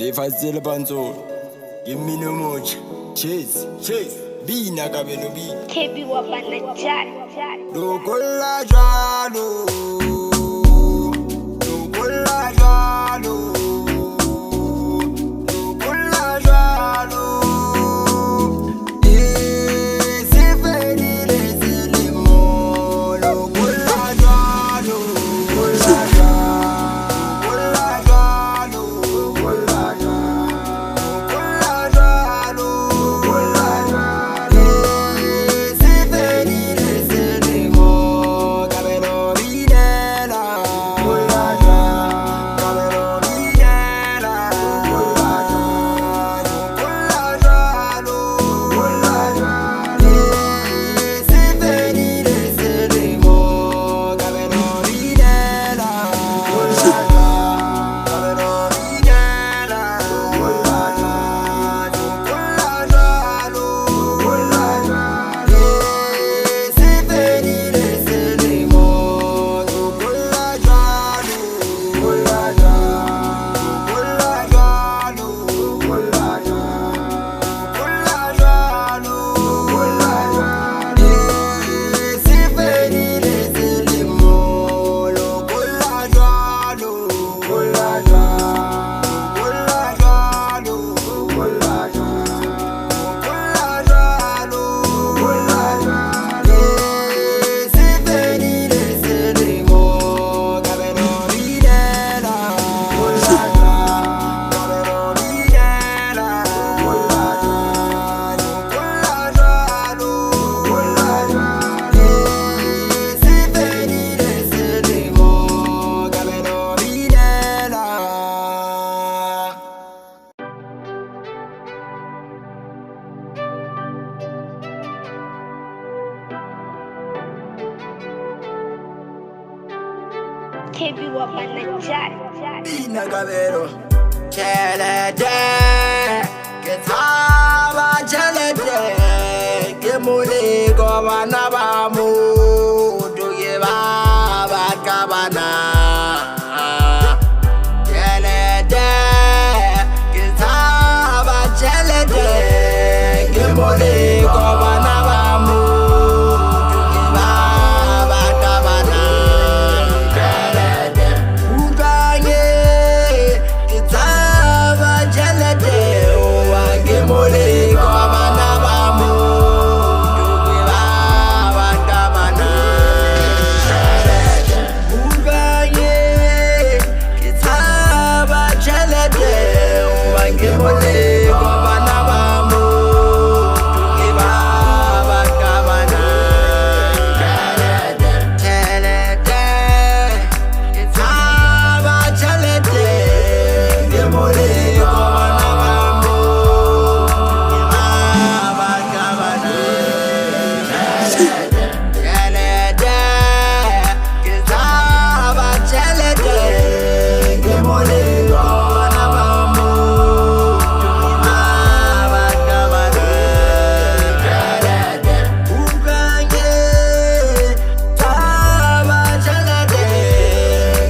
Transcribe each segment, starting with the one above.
They fazile panzo. Give me no much. Chase. BANA kabelo bi. Tshepe wa BANA jari. Lokola jalo. Lokola jalo. Lokola jalo. C'est fini les éléments. Lokola jalo. Lokola jalo. Lokola jalo. C'est fini les éléments. Cabello Videla. Cabello Videla. C'est fini les éléments. Cabello Videla. Cabello Videla. C'est fini les éléments. Tshepe wa BANA jari. BANA kabelo. Chelete. Ke tsaba chelete. Ke muliko bana ba motho ke ba ka bana. Chelete. Ke tsaba chelete. Ke muliko bana ba motho ke ba ka bana. Ukanye ke tsaba chelete. Wa ke muliko bana ba motho ke ba ka bana. Ukanye ke tsaba chelete. Wa ke muliko bana ba motho ke ba ka bana. Chelete. Ke tsaba chelete. Ke muliko bana ba motho ke ba ka bana. Chelete. Ke tsaba chelete. Ke muliko bana ba motho ke ba ka bana. Ukanye tsaba chelete.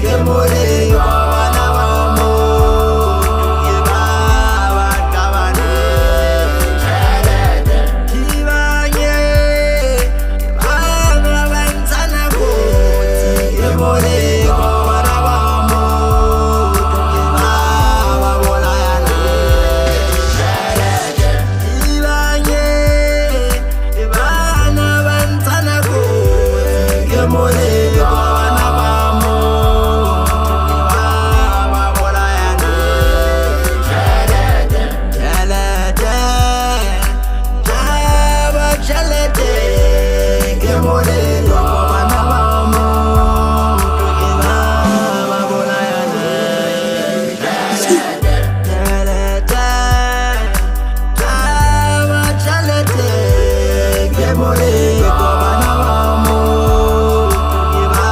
Ke muliko bana ba motho ke ba ka bana. Kibanye ke bana ba ntshana kotsi. Ke muliko bana ba motho ke ba bolayana. Kibanye ke bana ba ntshana kotsi. Ke muliko bana ba motho ke ba bolayana. Chelete. Tsaba chelete. Ke muliko bana ba motho ke ba bolayana. Chelete. Tsaba chelete. Ke muliko bana ba motho ke ba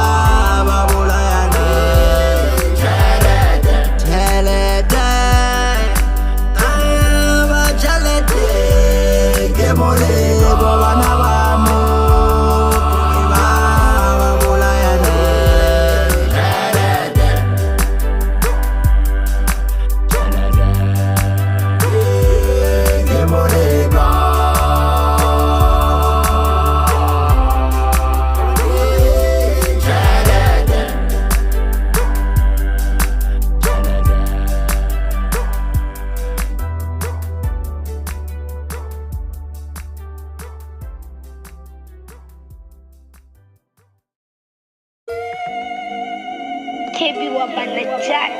Tshepe wa BANA jari.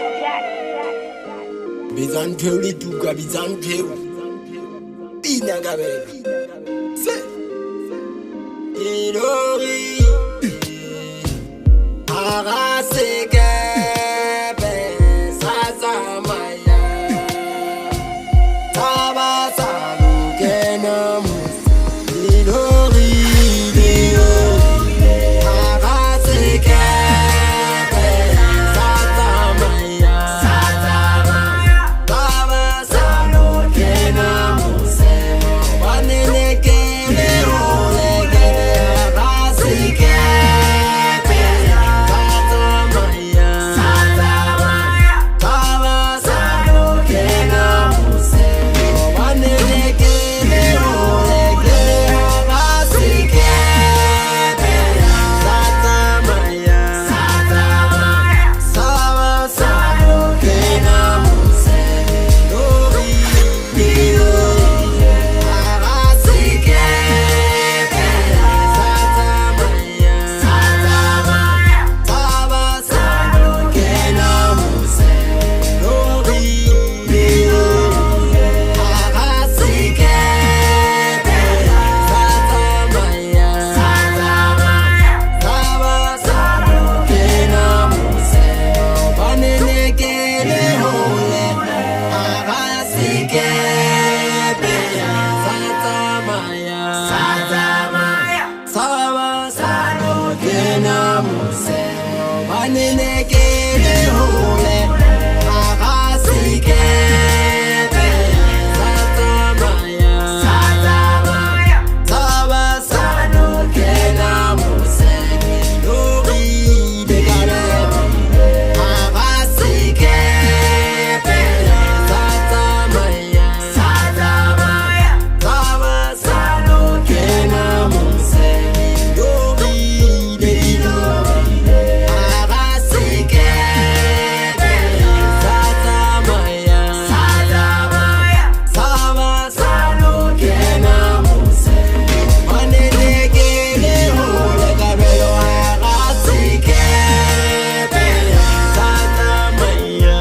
Bizanpeu lituka bizanpeu Bina kabela Se Ilori Arasekepe Sazamaya Tabasalu Kenamus Ilori Arasekepe Sazamaya Tabasalu Kenamus Wanenekele Olegele Arasekepe Sazamaya Tabasalu Kenamus Wanenekele Olegele Arasekepe Sazamaya Tabasalu Kenamus Lori Arasekepe Sazamaya Tabasalu Kenamus Lori Arasekepe Sazamaya Tabasalu Kenamus Wanenekele Hole Arasekepe Sazamaya Tabasalu Kenamus Wanenekele Hole Arasekepe Sazamaya Tabasalu Kenamus Lori Arasekepe Sazamaya Tabasalu Kenamus Lori Arasekepe Sazamaya Tabasalu Kenamus Wanenekele Hole Kabelo Arasekepe Sazamaya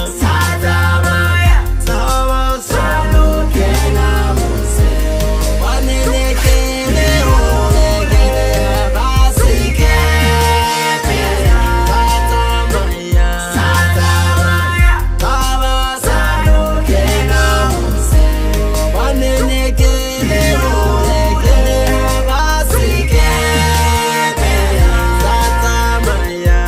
Tabasalu Kenamus Wanenekele Hole Arasekepe Sazamaya Tabasalu Kenamus Wanenekele Hole Arasekepe Sazamaya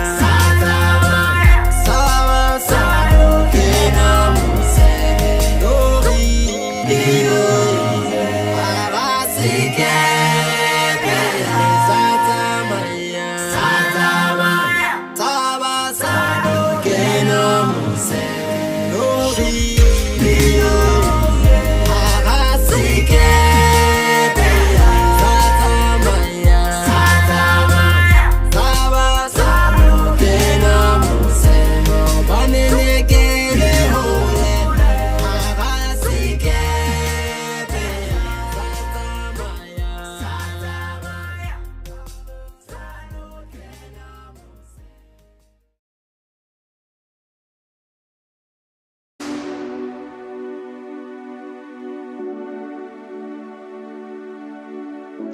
Tabasalu Kenamus Lori Arasekepe Sazamaya Tabasalu Kenamus Lori Arasekepe Sazamaya Tabasalu Kenamus Wanenekele Hole Arasekepe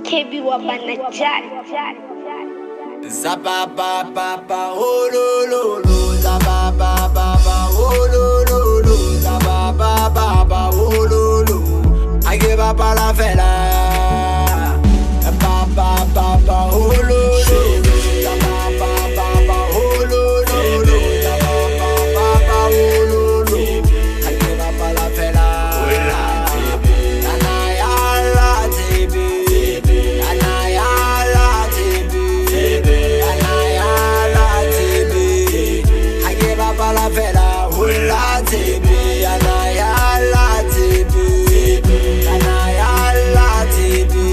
Tshepe wa BANA jari. Zababababa olololo Zababababa olololo Zababababa ololo Age baba la fela Babababa ololo Zababababa olololo Zababababa ololo Age baba la fela Anayala Tshepe Anayala Tshepe Anayala Tshepe Age baba la fela Hula Tshepe Anayala Tshepe Anayala Tshepe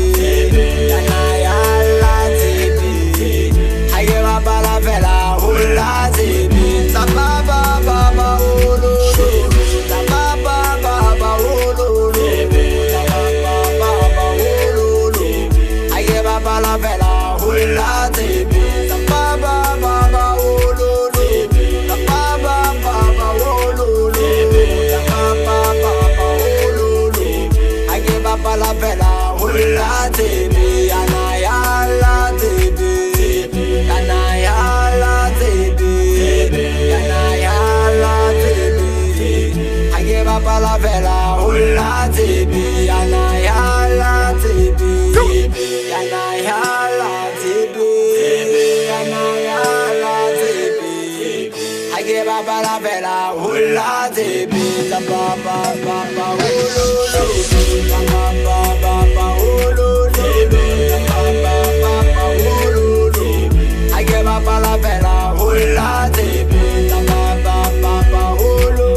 Anayala Tshepe Age baba la fela Hula Tshepe Zababababa ololo Zababababa ololo Zababababa ololo Age baba la fela Hula Tshepe Zababababa ololo fela hula Tshepe Anayala Tshepe Anayala Tshepe Anayala Tshepe I give up la fela hula Tshepe La papa papa hulu La papa papa hulu La papa papa hulu I give up la fela hula Tshepe La papa papa hulu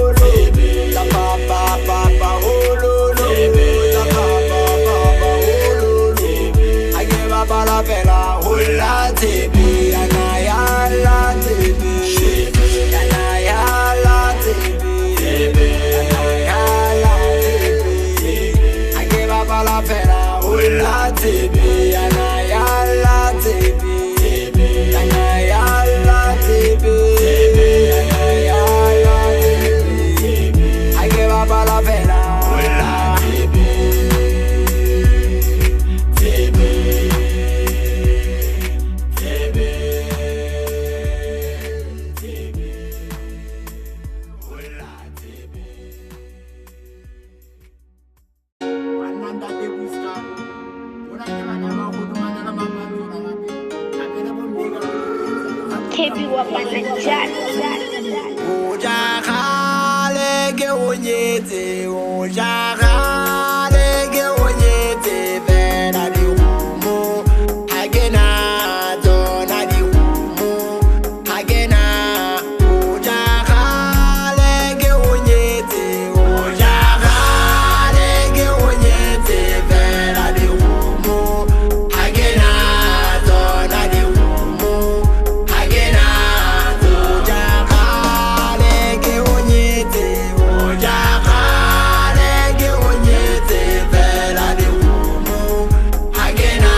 La papa papa hulu La papa papa hulu I give up la fela hula Tshepe Anayala Tshepe Anayala Tshepe Anayala Tshepe I give up la fela hula Tshepe Anayala Tshepe Anayala Tshepe Anayala Tshepe I give up la fela hula Kebi wa banajari. Ojagale ke onyete Ojagale ke onyete Vena di humo Agena Dona di humo Agena Ojagale ke onyete Ojagale ke onyete Vena di humo Agena Dona di humo Agena Ojagale ke onyete Ojagale ke onyete Vela di humo Agena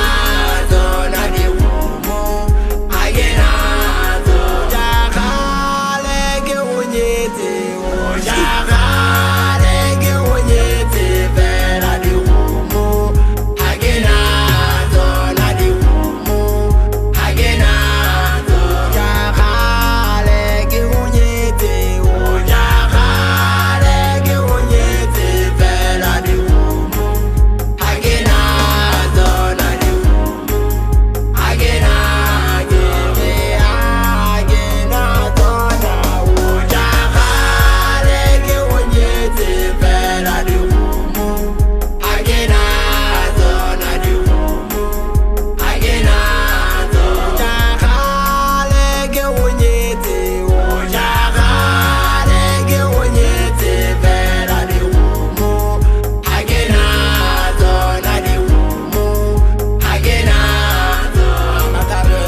Dona di humo Agena Ojagale ke onyete Ojagale ke onyete Vela di humo Agena Dona di humo Agena Ojagale ke onyete Ojagale ke onyete Vela di humo Agena Dona di humo Agena Gebe Agena Dona Ojagale ke onyete Vela di humo Agena Dona di humo Agena Ojagale ke onyete Ojagale ke onyete Vela di humo Agena Dona di humo Agena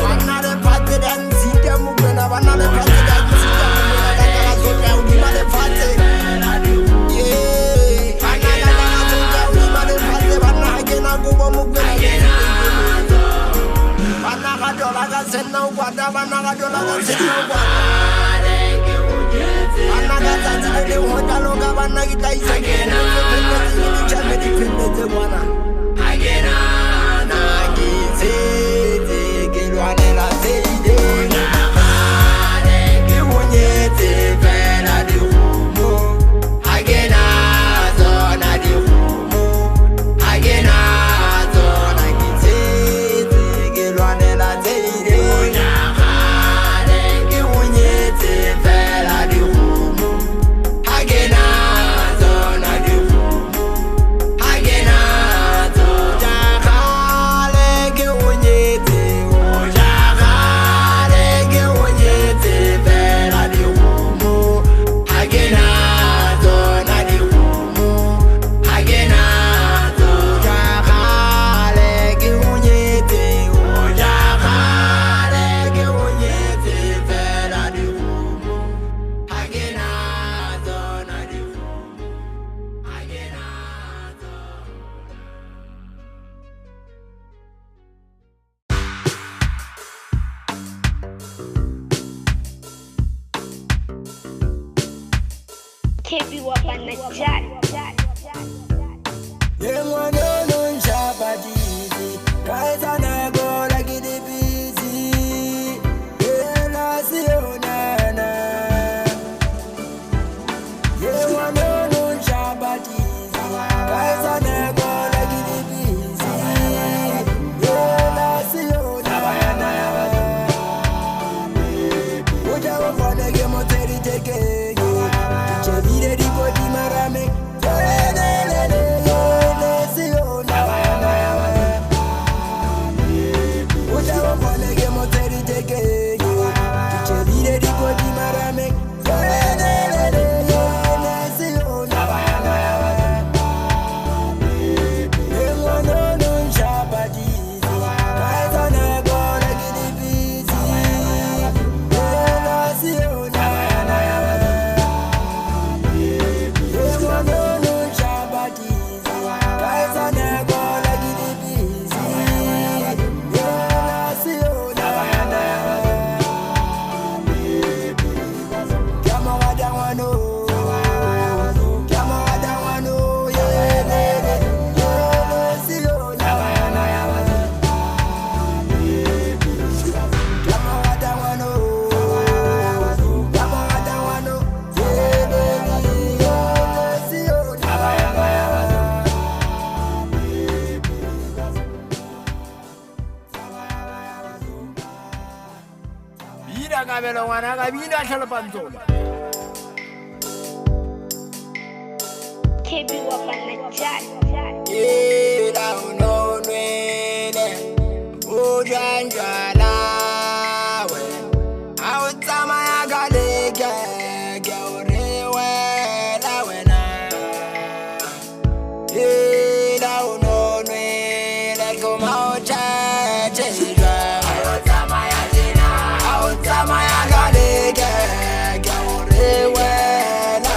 Bana le pate danzika mugena Bana le pate danzika mugena Kaka zoka udima le pate Yeah Kaka zoka udima le pate Bana agena kubo mugena Bana kadola ka sena ukwada Bana kadola ka sena ukwada Bana katanzile le hotalo ka bana kita isagena Pende chame di pende bwana Agena na gizete Kilwane la seide Ojagale ke onyete Vela di humo Agena Dona di humo Agena Dona gizete Kilwane la seide Ojagale ke onyete Vela di humo Agena Dona di humo Agena Ojagale ke onyete Ojagale ke onyete Vela di humo Agena Dona di humo Agena Ojagale ke onyete Ojagale ke onyete Vela di humo Agena Dona di humo Agena Kebi wa banajari. Yemwana nunchapatizi Kaisa nego like it busy Yena sionana Yemwana nunchapatizi Bina kabelo ngwana ka bina tlhalopantsolo. Tshepe wa banajali. Ila unonwele ujanjala we awutsamaya kaleke ke uriwela wena. Ila unonwele kuma utshetshejwe awutsamaya kaleke ke uriwela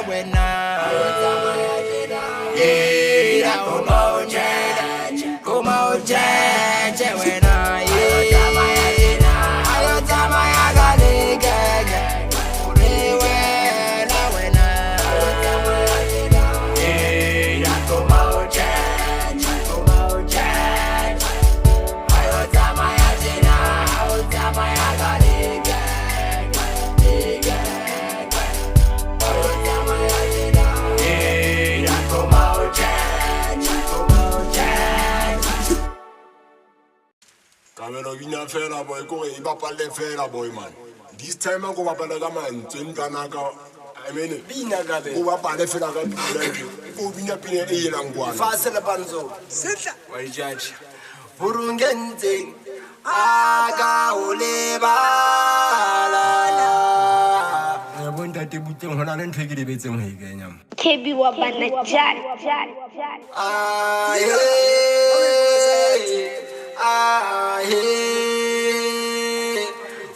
wena. Kamelo bina fela boy ko e bapale fela boy man. This time go bapala ka mantswe ntanaka. I mean Bina kabelo. go bapale fela ka pina. Go bina pina e yelang kwana. Fasela panzo. Setla. Wa judge. Burungente aka ulebala. Ya bonta te buteng hona le ntho e ke le betseng ho e kenya. Tshepe wa banajali.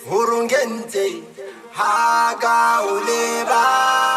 Hurungente haka ulebala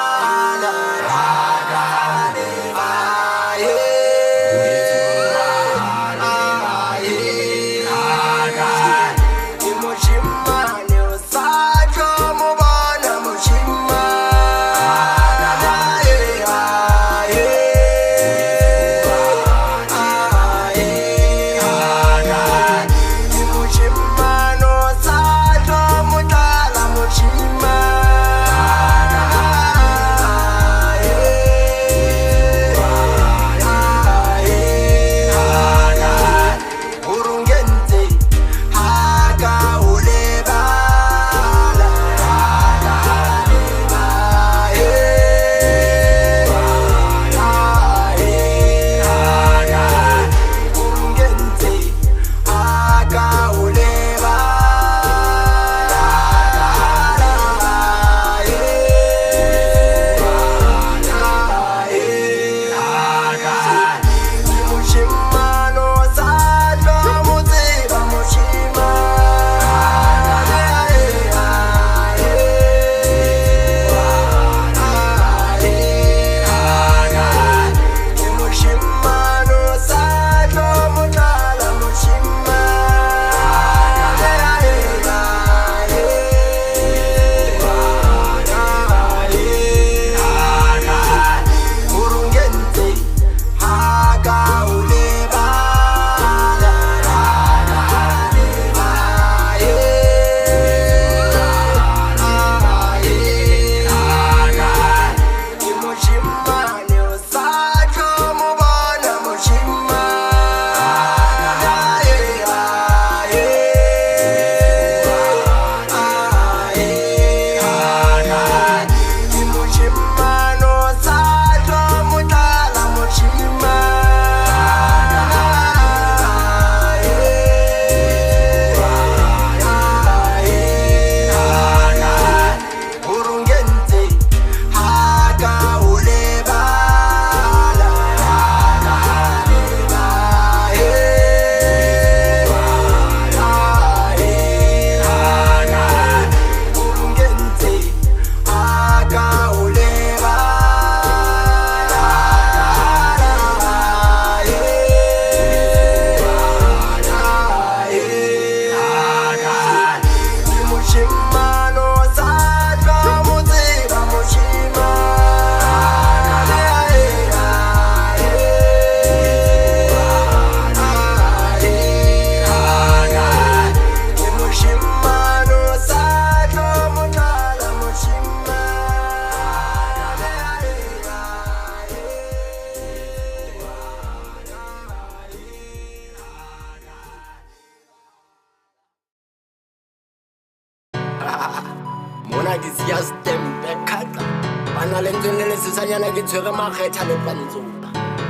Bana le ntseng le lesesanyana ke tshwere makgetha le pantsho.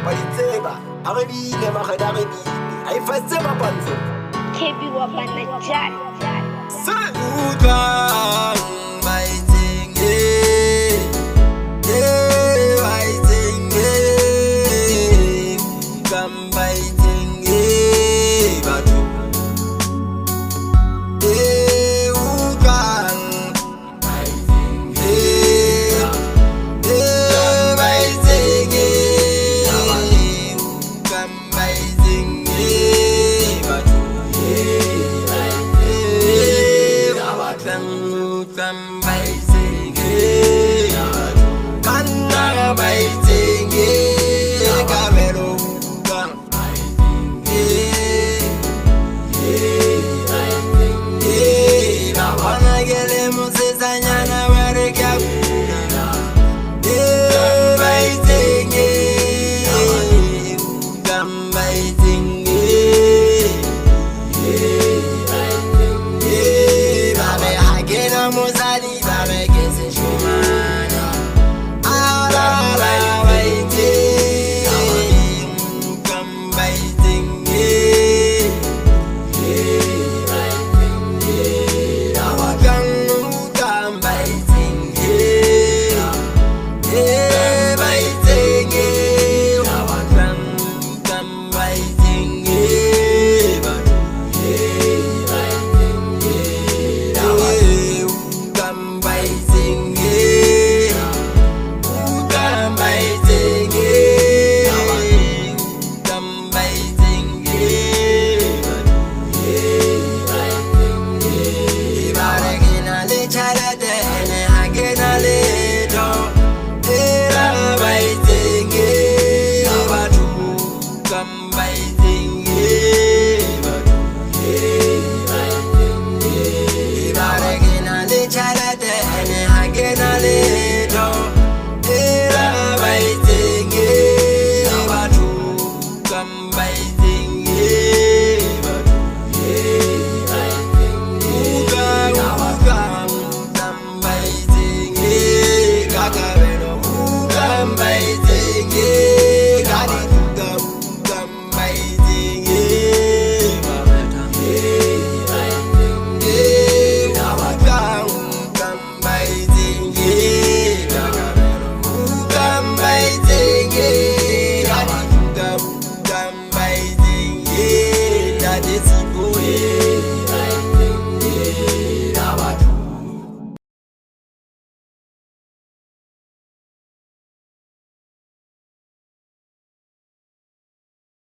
Ba di tseba, ha re bile makgetha re bile. Ha e fatse ba pantsho. Tshepe wa BANA. Se utlwa